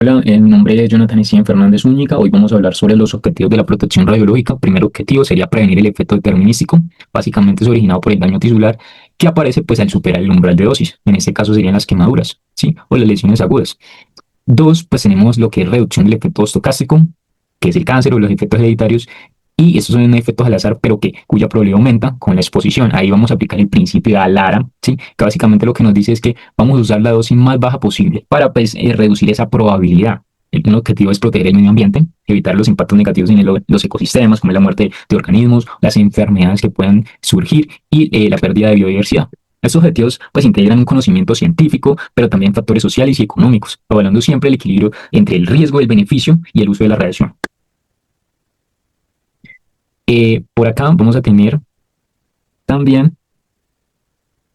Hola, mi nombre es Jonathan Steven Fernández Úñiga. Hoy vamos a hablar sobre los objetivos de la protección radiológica. Primer objetivo sería prevenir el efecto determinístico. Básicamente es originado por el daño tisular que aparece pues al superar el umbral de dosis. En este caso serían las quemaduras, ¿sí? O las lesiones agudas. Dos, pues tenemos lo que es reducción del efecto estocástico, que es el cáncer o los efectos hereditarios. Y estos son efectos al azar, pero cuya probabilidad aumenta con la exposición. Ahí vamos a aplicar el principio de Alara, ¿sí? Que básicamente lo que nos dice es que vamos a usar la dosis más baja posible para pues, reducir esa probabilidad. El objetivo es proteger el medio ambiente, evitar los impactos negativos en los ecosistemas, como la muerte de organismos, las enfermedades que puedan surgir y la pérdida de biodiversidad. Estos objetivos pues integran un conocimiento científico, pero también factores sociales y económicos, evaluando siempre el equilibrio entre el riesgo, el beneficio y el uso de la radiación. Por acá vamos a tener también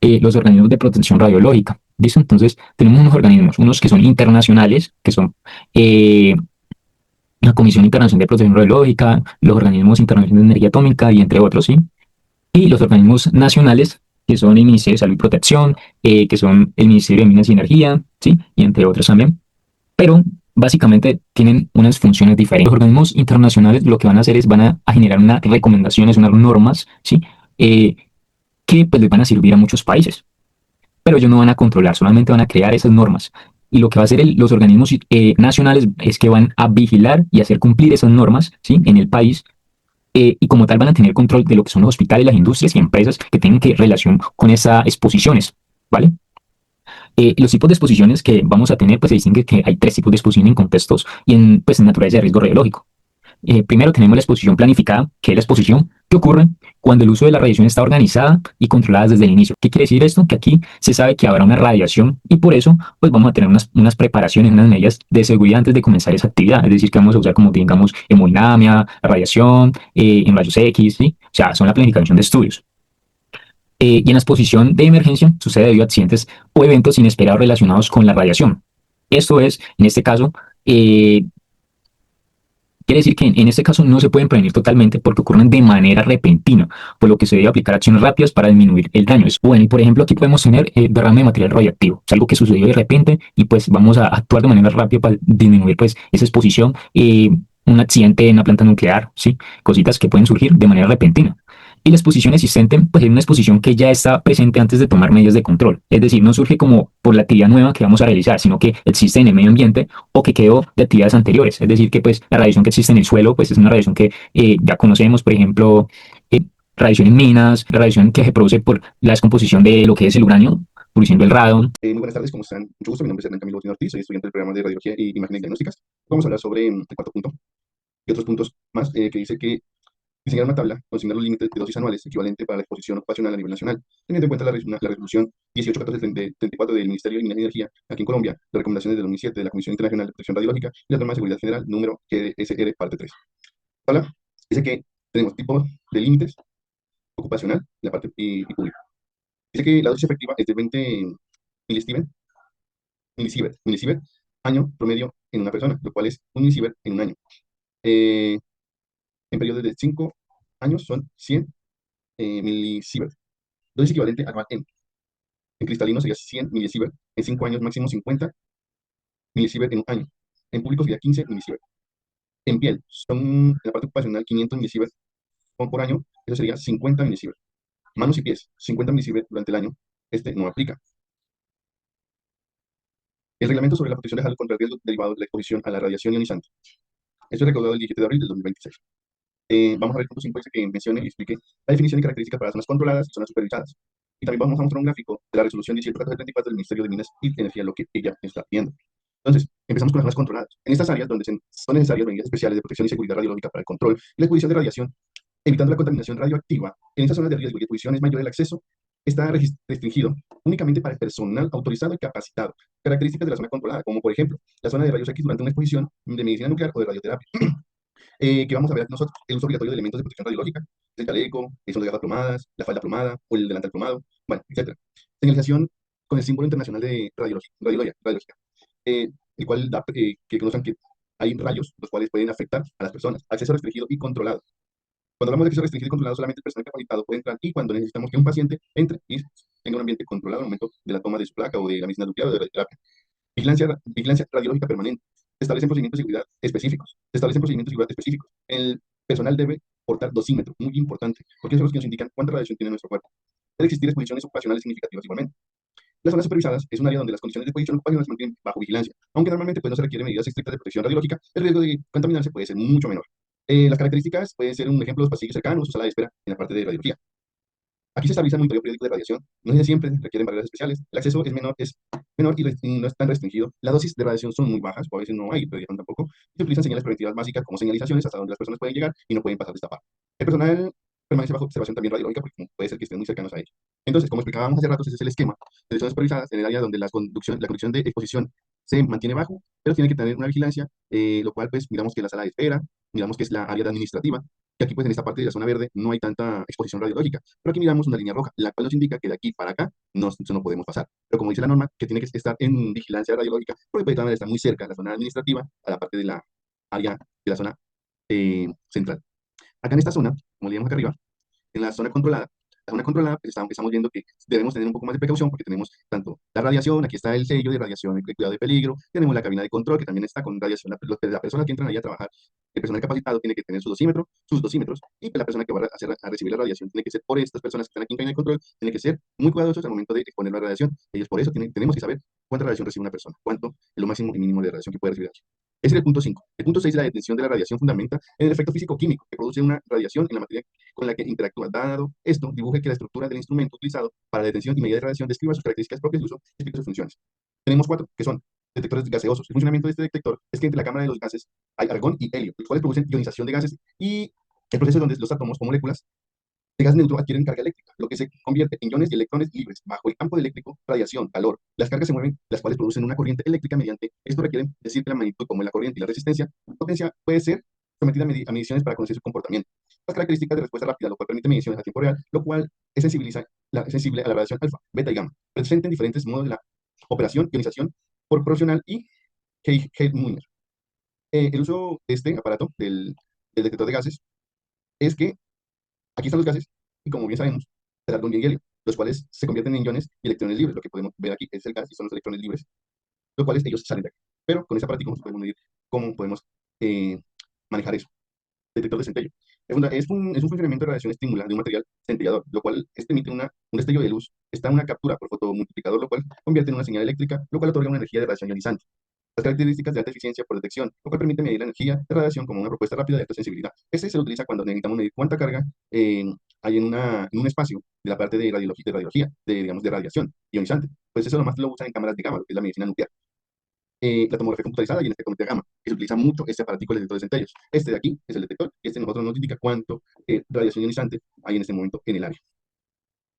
los organismos de protección radiológica. ¿Listo? Entonces, tenemos unos organismos, unos que son internacionales, que son la Comisión Internacional de Protección Radiológica, los organismos internacionales de energía atómica y entre otros, ¿sí? Y los organismos nacionales, que son el Ministerio de Salud y Protección, que son el Ministerio de Minas y Energía, ¿sí? Y entre otros también. Pero básicamente tienen unas funciones diferentes. Los organismos internacionales lo que van a hacer es van a generar unas recomendaciones, unas normas, ¿sí? Eh, que pues les van a servir a muchos países, pero ellos no van a controlar, solamente van a crear esas normas. Y lo que va a hacer los organismos nacionales es que van a vigilar y hacer cumplir esas normas, ¿sí? En el país, y como tal van a tener control de lo que son los hospitales, las industrias y empresas que tengan que relación con esas exposiciones, ¿vale? Los tipos de exposiciones que vamos a tener, pues se distingue que hay tres tipos de exposición en contextos y en, pues, en naturaleza de riesgo radiológico. Primero tenemos la exposición planificada, que es la exposición que ocurre cuando el uso de la radiación está organizada y controlada desde el inicio. ¿Qué quiere decir esto? Que aquí se sabe que habrá una radiación y por eso pues vamos a tener unas preparaciones, unas medidas de seguridad antes de comenzar esa actividad. Es decir, que vamos a usar como digamos hemodinamia, radiación, en rayos X, ¿sí? O sea, son la planificación de estudios. Y en la exposición de emergencia sucede debido a accidentes o eventos inesperados relacionados con la radiación. Esto es, en este caso, quiere decir que en este caso no se pueden prevenir totalmente porque ocurren de manera repentina, por lo que se debe aplicar acciones rápidas para disminuir el daño. Bueno, y por ejemplo aquí podemos tener derrame de material radioactivo, es algo que sucedió de repente y pues vamos a actuar de manera rápida para disminuir pues esa exposición, un accidente en una planta nuclear, ¿sí? Cositas que pueden surgir de manera repentina. Y la exposición existente, pues es una exposición que ya está presente antes de tomar medidas de control. Es decir, no surge como por la actividad nueva que vamos a realizar, sino que existe en el medio ambiente o que quedó de actividades anteriores. Es decir, que pues la radiación que existe en el suelo, pues es una radiación que ya conocemos, por ejemplo, eh, radiación en minas, la radiación que se produce por la descomposición de lo que es el uranio, produciendo el radon. Muy buenas tardes, ¿cómo están? Mucho gusto, mi nombre es Hernán Camilo Botín Ortiz, soy estudiante del programa de Radiología y Imágenes Diagnósticas. Vamos a hablar sobre el cuarto punto y otros puntos más que dice que diseñar una tabla, consignar los límites de dosis anuales equivalente para la exposición ocupacional a nivel nacional, teniendo en cuenta la resolución 1814-34 del Ministerio de Minas y Energía aquí en Colombia, las recomendaciones del 2007 de la Comisión Internacional de Protección Radiológica y la norma de seguridad general número GDSR parte 3. Tabla dice que tenemos tipos de límites ocupacional y la parte y pública. Dice que la dosis efectiva es de 20 milisievert milisievert año promedio en una persona, lo cual es un milisievert en un año. Eh, en periodos de 5 años son 100 milisievert. Dosis equivalente anual en cristalino sería 100 milisievert. En 5 años máximo 50 milisievert en un año. En público sería 15 milisievert. En piel son en la parte ocupacional 500 milisievert por año, eso sería 50 milisievert. Manos y pies, 50 milisievert durante el año, este no aplica. El reglamento sobre la protección de salud contra el riesgo derivado de la exposición a la radiación ionizante. Esto es recaudado el 17 de abril del 2026. Vamos a ver puntos 5 que mencione y explique la definición y características para zonas controladas y zonas supervisadas. Y también vamos a mostrar un gráfico de la resolución 17.34 del Ministerio de Minas y Energía, lo que ella está viendo. Entonces, empezamos con las zonas controladas. En estas áreas donde son necesarias medidas especiales de protección y seguridad radiológica para el control y la exposición de radiación, evitando la contaminación radioactiva, en estas zonas de riesgo y exposición es mayor el acceso, está restringido únicamente para el personal autorizado y capacitado. Características de la zona controlada, como por ejemplo, la zona de rayos X durante una exposición de medicina nuclear o de radioterapia. Que vamos a ver nosotros el uso obligatorio de elementos de protección radiológica, el chaleco, el son de gafas plomadas, la falda plomada o el delantal plomado, bueno, etcétera. Señalización con el símbolo internacional de radiología, el cual da que conozcan que hay rayos los cuales pueden afectar a las personas. Acceso restringido y controlado. Cuando hablamos de acceso restringido y controlado, solamente el personal capacitado puede entrar y cuando necesitamos que un paciente entre y tenga un ambiente controlado al momento de la toma de su placa o de la medicina nuclear o de la terapia. Vigilancia radiológica permanente. Se establecen procedimientos de seguridad específicos. Se establecen procedimientos de seguridad específicos. El personal debe portar dosímetro, muy importante, porque son los que nos indican cuánta radiación tiene nuestro cuerpo. Debe existir exposiciones ocupacionales significativas igualmente. Las zonas supervisadas es un área donde las condiciones de exposición ocupacional se mantienen bajo vigilancia, aunque normalmente pues, no se requieren medidas estrictas de protección radiológica, el riesgo de contaminarse puede ser mucho menor. Las características pueden ser un ejemplo, los pasillos cercanos o sala de espera en la parte de radiología. Aquí se estabiliza el monitoreo periódico de radiación. No es de siempre, requieren barreras especiales. El acceso es menor y no es tan restringido. Las dosis de radiación son muy bajas, o a veces no hay radiación tampoco. Y se utilizan señales preventivas básicas como señalizaciones hasta donde las personas pueden llegar y no pueden pasar de esta parte. El personal permanece bajo observación también radiológica porque puede ser que estén muy cercanos a ellos. Entonces, como explicábamos hace rato, ese es el esquema de zonas supervisadas en el área donde la condición de exposición se mantiene bajo, pero tiene que tener una vigilancia, lo cual, pues, miramos que es la sala de espera, miramos que es la área administrativa, y aquí, pues, en esta parte de la zona verde no hay tanta exposición radiológica. Pero aquí miramos una línea roja, la cual nos indica que de aquí para acá no podemos pasar. Pero como dice la norma, que tiene que estar en vigilancia radiológica, porque puede también estar muy cerca de la zona administrativa, a la parte de la área de la zona central. Acá en esta zona, como le digamos acá arriba, en la zona controlada, pues, estamos viendo que debemos tener un poco más de precaución porque tenemos tanto la radiación, aquí está el sello de radiación de cuidado de peligro, tenemos la cabina de control que también está con radiación, la persona que entra ahí a trabajar, el personal capacitado tiene que tener su dosímetro, sus dosímetros, y pues, la persona que va a recibir la radiación tiene que ser, por estas personas que están aquí en cabina de control, tiene que ser muy cuidadosos al momento de exponer la radiación. Ellos por eso tenemos que saber cuánta radiación recibe una persona, cuánto es lo máximo y mínimo de radiación que puede recibir. Ese es el punto 5. El punto 6, la detención de la radiación fundamenta en el efecto físico-químico que produce una radiación en la materia con la que interactúa. Dado esto, dibuje que la estructura del instrumento utilizado para la detención y medida de radiación describa sus características propias de uso y explica sus funciones. Tenemos 4, que son detectores gaseosos. El funcionamiento de este detector es que entre la cámara de los gases hay argón y helio, los cuales producen ionización de gases y el proceso donde los átomos o moléculas de gas neutro adquieren carga eléctrica, lo que se convierte en iones y electrones libres. Bajo el campo de eléctrico, radiación, calor, las cargas se mueven, las cuales producen una corriente eléctrica mediante, esto requiere decir que la magnitud como la corriente y la resistencia, la potencia puede ser sometida a mediciones para conocer su comportamiento. Las características de respuesta rápida, lo cual permite mediciones a tiempo real, lo cual es sensible a la radiación alfa, beta y gamma. Presenten diferentes modos de la operación, ionización proporcional y Held-Muller. El uso de este aparato, del detector de gases, es que aquí están los gases y como bien sabemos, el argón y el helio, los cuales se convierten en iones y electrones libres. Lo que podemos ver aquí es el gas y son los electrones libres, los cuales ellos salen de aquí. Pero con ese aparatico nosotros podemos medir cómo podemos eh, manejar eso. Detector de centello. Es un funcionamiento de radiación estímula de un material centellador, lo cual emite un destello de luz. Está una captura por fotomultiplicador, lo cual convierte en una señal eléctrica, lo cual otorga una energía de radiación ionizante. Las características de alta eficiencia por detección, lo cual permite medir la energía de radiación como una propuesta rápida de alta sensibilidad. Este se utiliza cuando necesitamos medir cuánta carga hay en un espacio de la parte digamos, de radiación ionizante. Pues eso nomás lo usan en cámaras de gamma, lo que es la medicina nuclear. La tomografía computarizada y en espectrometría gamma, que se utiliza mucho este aparatico de detector de centellos. Este de aquí es el detector, y este nosotros nos indica cuánto radiación ionizante hay en este momento en el área.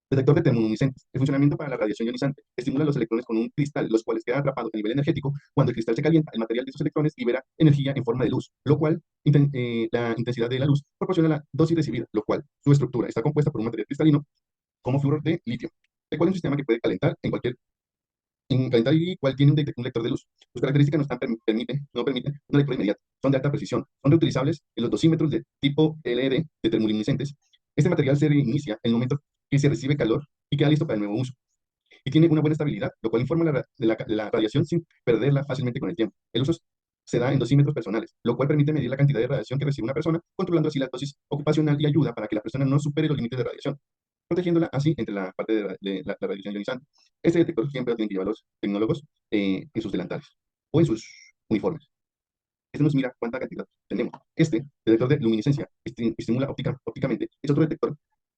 Detector de termoluminiscentes. El funcionamiento para la radiación ionizante estimula los electrones con un cristal, los cuales quedan atrapados a nivel energético. Cuando el cristal se calienta, el material de esos electrones libera energía en forma de luz, lo cual la intensidad de la luz proporciona la dosis recibida, lo cual su estructura está compuesta por un material cristalino como flúor de litio, el cual es un sistema que puede calentar en calentar y cual tiene un lector de luz. Sus características no permiten una lectura inmediata, son de alta precisión, son reutilizables en los dosímetros de tipo LED de termoluminiscentes. Este material se reinicia en el momento que se recibe calor y queda listo para el nuevo uso. Y tiene una buena estabilidad, lo cual informa de la radiación sin perderla fácilmente con el tiempo. El uso se da en dosímetros personales, lo cual permite medir la cantidad de radiación que recibe una persona, controlando así la dosis ocupacional y ayuda para que la persona no supere los límites de radiación, protegiéndola así entre la parte de la radiación ionizante. Este detector siempre lo tienen que llevar los tecnólogos en sus delantales o en sus uniformes. Este nos mira cuánta cantidad tenemos. Este detector de luminiscencia estimula ópticamente. Es otro detector.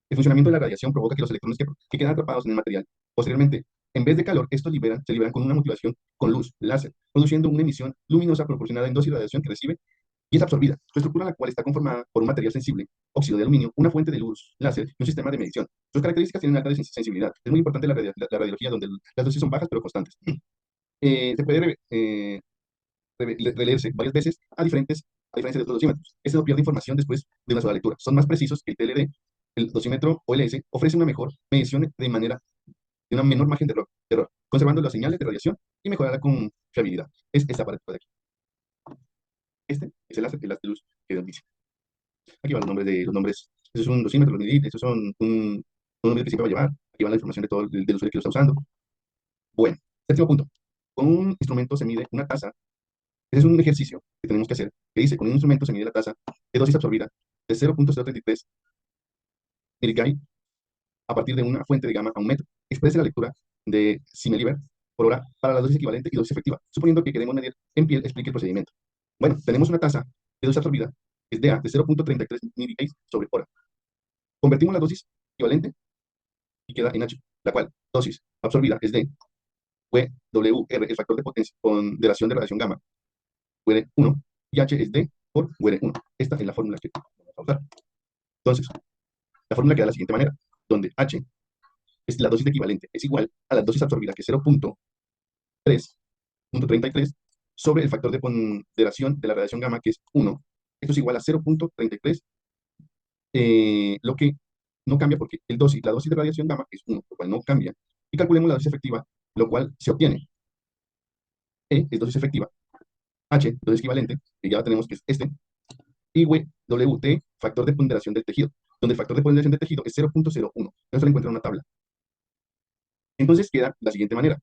El funcionamiento de la radiación provoca que los electrones que quedan atrapados en el material, posteriormente, en vez de calor, estos se liberan con una motivación con luz, láser, produciendo una emisión luminosa proporcionada en dosis de radiación que recibe y es absorbida. Su estructura, la cual está conformada por un material sensible, óxido de aluminio, una fuente de luz, láser y un sistema de medición. Sus características tienen alta sensibilidad. Es muy importante la radiología donde las dosis son bajas pero constantes. Se puede releerse varias veces a diferencia de otros dosímetros. Este no pierde información después de una sola lectura. Son más precisos que el TLD. El dosímetro OLS ofrece una mejor medición de una menor margen de error, conservando las señales de radiación y mejora la confiabilidad. Es esta aparato de aquí. Este es el haz de luz que nos dice. Aquí van los nombres. Eso es un dosímetro, los mil, esos son un nombre que siempre va a llevar. Aquí va la información de todo del usuario que lo está usando. Bueno, séptimo punto. Con un instrumento se mide una tasa Ese es un ejercicio que tenemos que hacer, que dice, con un instrumento se mide la tasa de dosis absorbida de 0.033 miligauss a partir de una fuente de gamma a un metro. Exprese la lectura de Simeliver por hora para la dosis equivalente y dosis efectiva. Suponiendo que queremos medir en piel, explique el procedimiento. Bueno, tenemos una tasa de dosis absorbida, que es DA, de 0.33 miligauss sobre hora. Convertimos la dosis equivalente y queda en H, la cual dosis absorbida es de WR, el factor de potencia, ponderación de radiación gamma, WR1, y H es D por WR1. Esta es la fórmula que vamos a usar. Entonces, la fórmula queda de la siguiente manera, donde H es la dosis equivalente, es igual a la dosis absorbida, que es 0.333, sobre el factor de ponderación de la radiación gamma, que es 1. Esto es igual a 0.33, lo que no cambia porque la dosis de radiación gamma es 1, lo cual no cambia. Y calculemos la dosis efectiva, lo cual se obtiene. E es dosis efectiva, H, dosis equivalente, que ya tenemos que es este, y WT, factor de ponderación del tejido, donde el factor de ponderación del tejido es 0.01. Eso lo encuentra en una tabla. Entonces queda de la siguiente manera.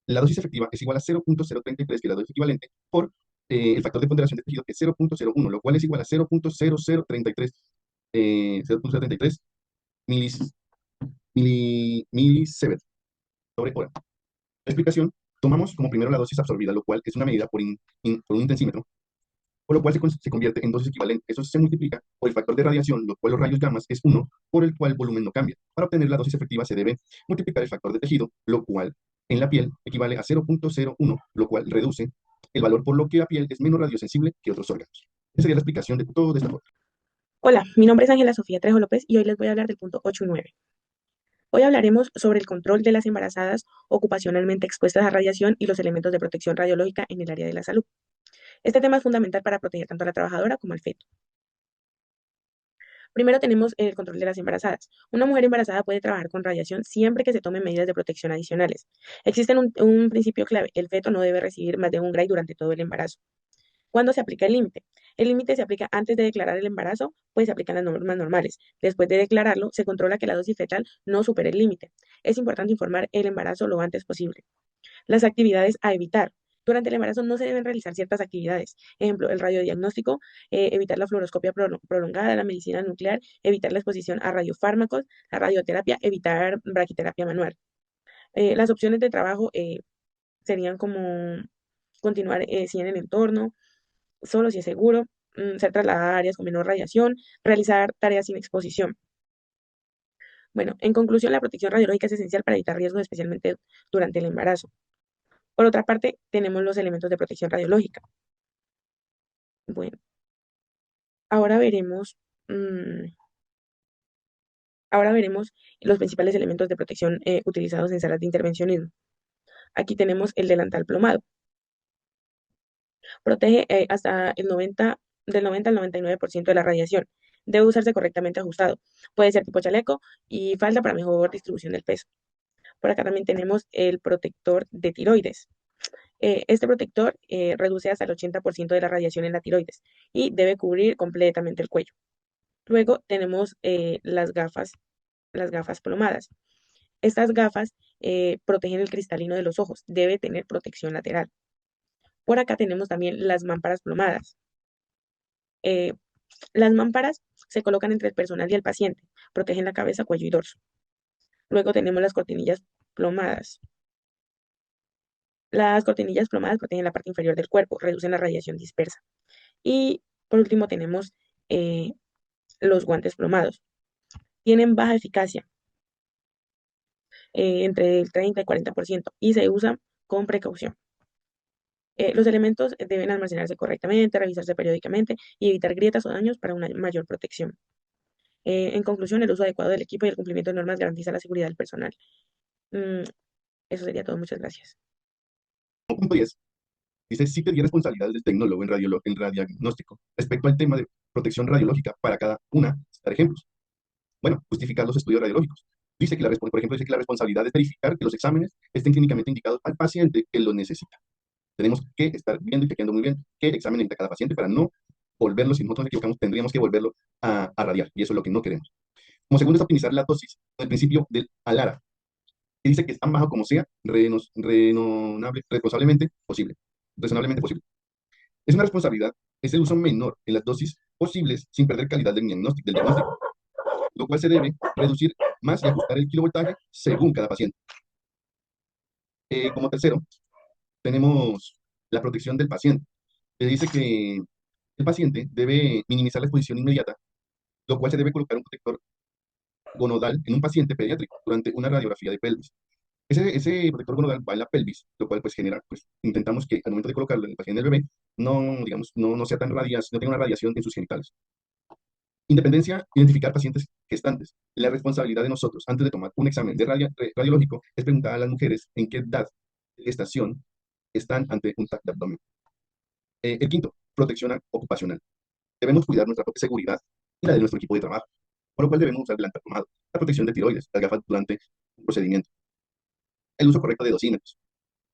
La dosis efectiva es igual a 0.033, que es la dosis equivalente, por el factor de ponderación del tejido, que es 0.01, lo cual es igual a 0.0033, 0.033 milis, milisievert sobre hora. La explicación, tomamos como primero la dosis absorbida, lo cual es una medida por un intensímetro, por lo cual se convierte en dosis equivalente. Eso se multiplica por el factor de radiación, lo cual los rayos gamma es 1, por el cual el volumen no cambia. Para obtener la dosis efectiva se debe multiplicar el factor de tejido, lo cual en la piel equivale a 0.01, lo cual reduce el valor, por lo que la piel es menos radiosensible que otros órganos. Esa sería la explicación de todo de esta forma. Hola, mi nombre es Ángela Sofía Trejo López y hoy les voy a hablar del punto 8 y 9. Hoy hablaremos sobre el control de las embarazadas ocupacionalmente expuestas a radiación y los elementos de protección radiológica en el área de la salud. Este tema es fundamental para proteger tanto a la trabajadora como al feto. Primero tenemos el control de las embarazadas. Una mujer embarazada puede trabajar con radiación siempre que se tomen medidas de protección adicionales. Existe un principio clave: el feto no debe recibir más de 1 Gray durante todo el embarazo. ¿Cuándo se aplica el límite? El límite se aplica antes de declarar el embarazo, pues se aplican las normas normales. Después de declararlo, se controla que la dosis fetal no supere el límite. Es importante informar el embarazo lo antes posible. Las actividades a evitar. Durante el embarazo no se deben realizar ciertas actividades. Ejemplo, el radiodiagnóstico, evitar la fluoroscopia prolongada, la medicina nuclear, evitar la exposición a radiofármacos, la radioterapia, evitar braquiterapia manual. Las opciones de trabajo serían como continuar si en el entorno, solo si es seguro, ser trasladada a áreas con menor radiación, realizar tareas sin exposición. Bueno, en conclusión, la protección radiológica es esencial para evitar riesgos, especialmente durante el embarazo. Por otra parte, tenemos los elementos de protección radiológica. Bueno, ahora veremos, mm, ahora veremos los principales elementos de protección utilizados en salas de intervencionismo. Aquí tenemos el delantal plomado. Protege hasta del 90 al 99% de la radiación. Debe usarse correctamente ajustado. Puede ser tipo chaleco y falda para mejor distribución del peso. Por acá también tenemos el protector de tiroides. Este protector reduce hasta el 80% de la radiación en la tiroides y debe cubrir completamente el cuello. Luego tenemos las gafas plomadas. Estas gafas protegen el cristalino de los ojos. Debe tener protección lateral. Por acá tenemos también las mámparas plomadas. Eh, las mámparas se colocan entre el personal y el paciente. Protegen la cabeza, cuello y dorso. Luego tenemos las cortinillas plomadas. Las cortinillas plomadas protegen la parte inferior del cuerpo, reducen la radiación dispersa. Y por último tenemos eh, los guantes plomados. Tienen baja eficacia, entre el 30 y 40%, y se usan con precaución. Los elementos deben almacenarse correctamente, revisarse periódicamente y evitar grietas o daños para una mayor protección. En conclusión, el uso adecuado del equipo y el cumplimiento de normas garantiza la seguridad del personal. Mm, Eso sería todo. Muchas gracias. Punto 10. Dice, sí que responsabilidades del tecnólogo en radiodiagnóstico respecto al tema de protección radiológica para cada una. Dar ejemplos. Bueno, justificar los estudios radiológicos. Dice que por ejemplo, dice que la responsabilidad es verificar que los exámenes estén clínicamente indicados al paciente que lo necesita. Tenemos que estar viendo y chequeando muy bien qué examen necesita cada paciente para no volverlo, si nosotros nos equivocamos, tendríamos que volverlo a radiar, y eso es lo que no queremos. Como segundo es optimizar la dosis, el principio del ALARA, que dice que es tan bajo como sea, responsablemente posible. razonablemente posible. Es una responsabilidad, es el uso menor en las dosis posibles sin perder calidad del diagnóstico, lo cual se debe reducir más y ajustar el kilovoltaje según cada paciente. Como tercero, tenemos la protección del paciente. Se dice que el paciente debe minimizar la exposición inmediata, lo cual se debe colocar un protector gonodal en un paciente pediátrico durante una radiografía de pelvis. Ese protector gonodal va en la pelvis, lo cual pues genera, pues intentamos que al momento de colocarlo en el paciente del bebé, no, digamos, no sea tan no tenga una radiación en sus genitales. Independencia, identificar pacientes gestantes. La responsabilidad de nosotros, antes de tomar un examen radiológico, es preguntar a las mujeres en qué edad de gestación están ante un TAC de abdomen. El quinto, protección ocupacional. Debemos cuidar nuestra propia seguridad y la de nuestro equipo de trabajo, por lo cual debemos usar delantal plomado, la protección de tiroides, las gafas durante un procedimiento. El uso correcto de dosímetros.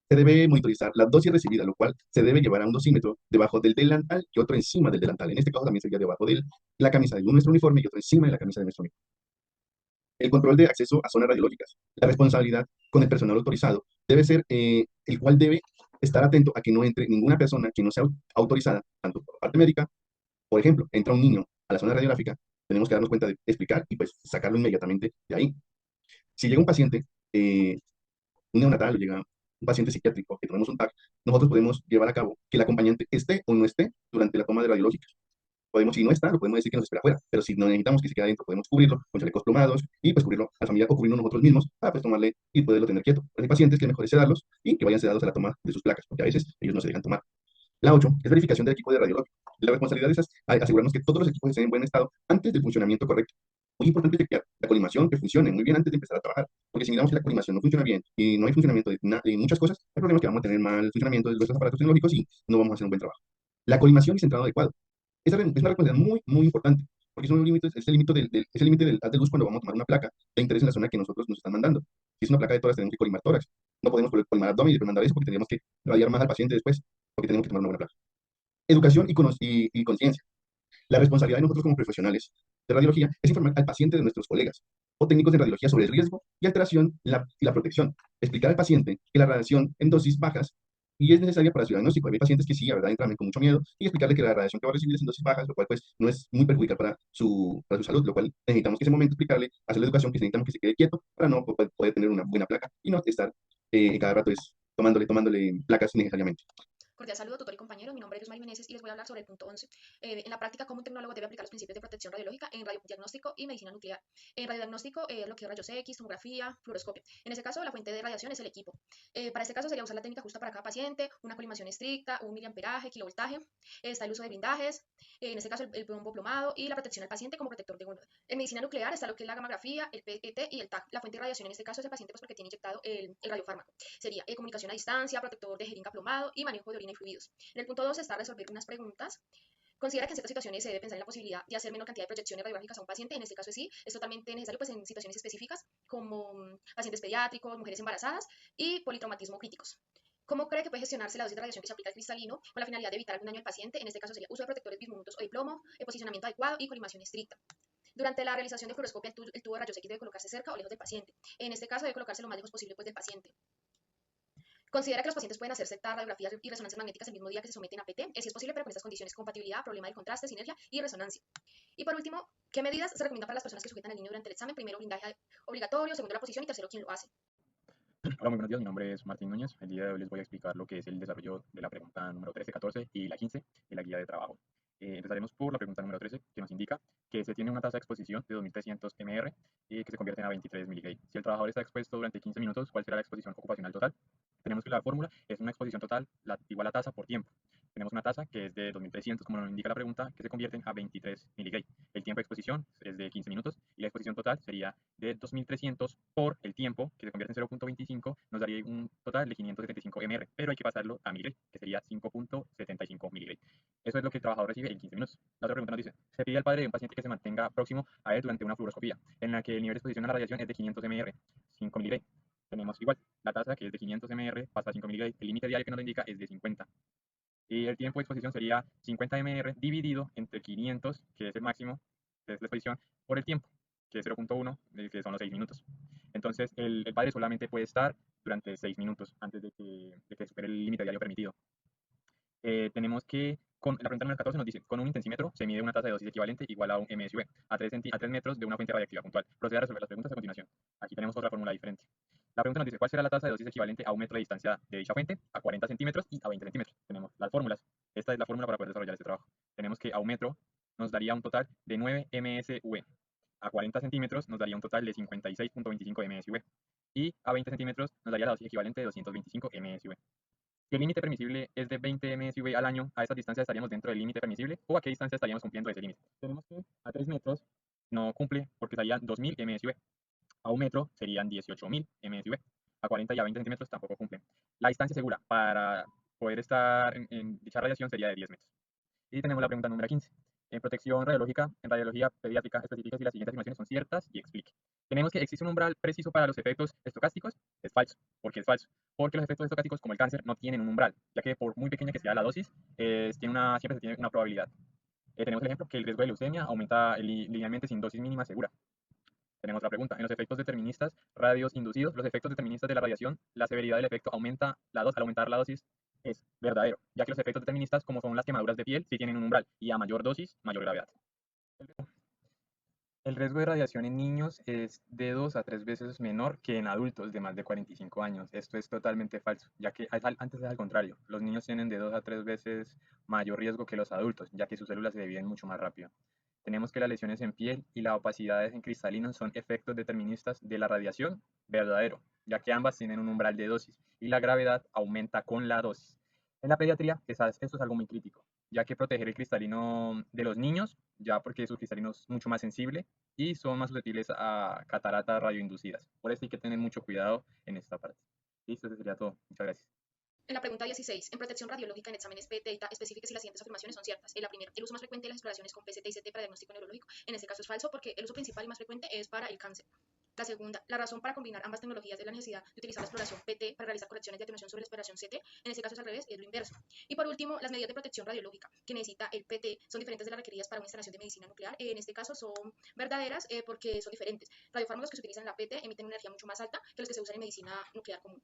Se debe monitorizar la dosis recibida, lo cual se debe llevar a un dosímetro debajo del delantal y otro encima del delantal. En este caso también sería debajo de la camisa de nuestro uniforme y otro encima de la camisa de nuestro uniforme. El control de acceso a zonas radiológicas. La responsabilidad con el personal autorizado debe ser el cual debe estar atento a que no entre ninguna persona que no sea autorizada, tanto por parte médica. Por ejemplo, entra un niño a la zona radiográfica, tenemos que darnos cuenta de explicar y pues sacarlo inmediatamente de ahí. Si llega un paciente, un neonatal o llega un paciente psiquiátrico que tenemos un TAC, nosotros podemos llevar a cabo que el acompañante esté o no esté durante la toma de radiológicas. Podemos, si no está, lo podemos decir que nos espera afuera, pero si no necesitamos que se quede adentro, podemos cubrirlo con chalecos plomados y pues cubrirlo a la familia o cubrirlo nosotros mismos para pues tomarle y poderlo tener quieto. Hay pacientes que mejor es sedarlos y que vayan sedados a la toma de sus placas, porque a veces ellos no se dejan tomar. La 8 es verificación del equipo de radiológico. La responsabilidad es asegurarnos que todos los equipos estén en buen estado antes del funcionamiento correcto. Muy importante chequear la colimación que funcione muy bien antes de empezar a trabajar, porque si miramos que la colimación no funciona bien y no hay funcionamiento de muchas cosas, el problema es que vamos a tener mal funcionamiento de nuestros aparatos tecnológicos y no vamos a hacer un buen trabajo. La colimación y centrado adecuado. Esa es una responsabilidad muy, muy importante, porque es el límite del haz de luz cuando vamos a tomar una placa de interés en la zona que nosotros nos están mandando. Si es una placa de tórax, tenemos que colimar tórax. No podemos colimar abdomen y después mandar eso porque tendríamos que radiar más al paciente después, porque tenemos que tomar una buena placa. Educación y conciencia. La responsabilidad de nosotros como profesionales de radiología es informar al paciente de nuestros colegas o técnicos de radiología sobre el riesgo y alteración y la protección. Explicar al paciente que la radiación en dosis bajas y es necesaria para su diagnóstico. Hay pacientes que sí, la verdad, entran con mucho miedo y explicarle que la radiación que va a recibir es en dosis bajas, lo cual pues no es muy perjudicial para su salud, lo cual necesitamos que ese momento explicarle, hacer la educación, que necesitamos que se quede quieto para no poder tener una buena placa y no estar cada rato tomándole placas innecesariamente. Cordial saludo, tutor y compañero. Mi nombre es Mari Meneses y les voy a hablar sobre el punto 11. En la práctica, cómo un tecnólogo debe aplicar los principios de protección radiológica en radiodiagnóstico y medicina nuclear. En radiodiagnóstico, lo que es rayos X, tomografía, fluoroscopio. En este caso, la fuente de radiación es el equipo. Para este caso, sería usar la técnica justa para cada paciente, una colimación estricta, un miliamperaje, kilovoltaje. Está el uso de blindajes, en este caso, el plombo plomado y la protección al paciente como protector de gonadal. En medicina nuclear está lo que es la gamografía, el PET y el TAC. La fuente de radiación en este caso es el paciente pues, porque tiene inyectado el radiofármaco. Sería comunicación a distancia, protector de jeringa plomado y manejo de orina y fluidos. En el punto 2 está resolver unas preguntas. Considera que en ciertas situaciones se debe pensar en la posibilidad de hacer menor cantidad de proyecciones radiográficas a un paciente. En este caso sí, es totalmente necesario pues, en situaciones específicas como pacientes pediátricos, mujeres embarazadas y politraumatismo críticos. ¿Cómo cree que puede gestionarse la dosis de radiación que se aplica al cristalino con la finalidad de evitar algún daño al paciente? En este caso sería uso de protectores bismutos o de plomo, posicionamiento adecuado y colimación estricta. Durante la realización de fluoroscopia, el tubo de rayos X debe colocarse cerca o lejos del paciente. En este caso debe colocarse lo más lejos posible pues, del paciente. Considera que los pacientes pueden hacerse radiografías y resonancias magnéticas el mismo día que se someten a PT, si es posible, pero con estas condiciones: compatibilidad, problema del contraste, sinergia y resonancia. Y por último, ¿qué medidas se recomiendan para las personas que sujetan al niño durante el examen? Primero, blindaje obligatorio; segundo, la posición; y tercero, quién lo hace. Hola, muy buenos días. Mi nombre es Martín Núñez. El día de hoy les voy a explicar lo que es el desarrollo de la pregunta número 13, 14 y la 15 de la guía de trabajo. Empezaremos por la pregunta número 13, que nos indica que se tiene una tasa de exposición de 2300 mR que se convierte a 23 mg. Si el trabajador está expuesto durante 15 minutos, ¿cuál será la exposición ocupacional total? Tenemos que la fórmula es una exposición total igual a tasa por tiempo. Tenemos una tasa que es de 2300, como nos indica la pregunta, que se convierte a 23 mg. El tiempo de exposición es de 15 minutos y la exposición total sería de 2300 por el tiempo, que se convierte en 0.25, nos daría un total de 575 mR, pero hay que pasarlo a mg, que sería 5.75 mg. Eso es lo que el trabajador recibe en 15 minutos. La otra pregunta nos dice: se pide al padre de un paciente que se mantenga próximo a él durante una fluoroscopía, en la que el nivel de exposición a la radiación es de 500 mR, 5 mg. Tenemos igual la tasa, que es de 500 mR, pasa a 5 mg. El límite diario que nos lo indica es de 50. Y el tiempo de exposición sería 50 mR dividido entre 500, que es el máximo, que es la exposición, por el tiempo, que es 0.1, que son los 6 minutos. Entonces, el padre solamente puede estar durante 6 minutos antes de que supere el límite diario permitido. Tenemos que, con la pregunta número 14 nos dice, con un intensímetro se mide una tasa de dosis equivalente igual a un MSV, a 3 metros de una fuente radiactiva puntual. Procede a resolver las preguntas a continuación. Aquí tenemos otra fórmula diferente. La pregunta nos dice, ¿cuál será la tasa de dosis equivalente a un metro de distancia de dicha fuente, a 40 centímetros y a 20 centímetros? Tenemos las fórmulas. Esta es la fórmula para poder desarrollar este trabajo. Tenemos que a un metro nos daría un total de 9 MSV. A 40 centímetros nos daría un total de 56.25 MSV. Y a 20 centímetros nos daría la dosis equivalente de 225 MSV. Si el límite permisible es de 20 MSV al año, a esa distancia estaríamos dentro del límite permisible, o a qué distancia estaríamos cumpliendo ese límite. Tenemos que a 3 metros no cumple porque serían 2000 MSV. A un metro serían 18.000 MSV. A 40 y a 20 centímetros tampoco cumplen. La distancia segura para poder estar en dicha radiación sería de 10 metros. Y tenemos la pregunta número 15. En protección radiológica, en radiología pediátrica, especifica si las siguientes afirmaciones son ciertas y explique. Tenemos que existe un umbral preciso para los efectos estocásticos. Es falso. ¿Por qué es falso? Porque los efectos estocásticos, como el cáncer, no tienen un umbral, ya que por muy pequeña que sea la dosis, siempre se tiene una probabilidad. Tenemos el ejemplo que el riesgo de leucemia aumenta linealmente sin dosis mínima segura. Tenemos la pregunta. En los efectos deterministas radios inducidos, los efectos deterministas de la radiación, la severidad del efecto aumenta al aumentar la dosis es verdadero, ya que los efectos deterministas, como son las quemaduras de piel, sí tienen un umbral y a mayor dosis, mayor gravedad. El riesgo de radiación en niños es de 2 a 3 veces menor que en adultos de más de 45 años. Esto es totalmente falso, ya que antes es al contrario. Los niños tienen de 2 a 3 veces mayor riesgo que los adultos, ya que sus células se dividen mucho más rápido. Tenemos que las lesiones en piel y la opacidad en cristalinos son efectos deterministas de la radiación, verdadero, ya que ambas tienen un umbral de dosis y la gravedad aumenta con la dosis. En la pediatría, esto es algo muy crítico, ya que proteger el cristalino de los niños, ya porque su cristalino es mucho más sensible y son más susceptibles a cataratas radioinducidas. Por eso hay que tener mucho cuidado en esta parte. Listo, eso sería todo. Muchas gracias. En la pregunta 16, en protección radiológica en exámenes PET-Data, especifique si las siguientes afirmaciones son ciertas. La primera, el uso más frecuente de las exploraciones con PCT y CT para diagnóstico neurológico. En este caso es falso porque el uso principal y más frecuente es para el cáncer. La segunda, la razón para combinar ambas tecnologías es la necesidad de utilizar la exploración PT para realizar correcciones de atenuación sobre la exploración CT. En este caso es al revés, es lo inverso. Y por último, las medidas de protección radiológica que necesita el PT son diferentes de las requeridas para una instalación de medicina nuclear. En este caso son verdaderas porque son diferentes. Radiofármacos que se utilizan en la PT emiten una energía mucho más alta que los que se usan en medicina nuclear común.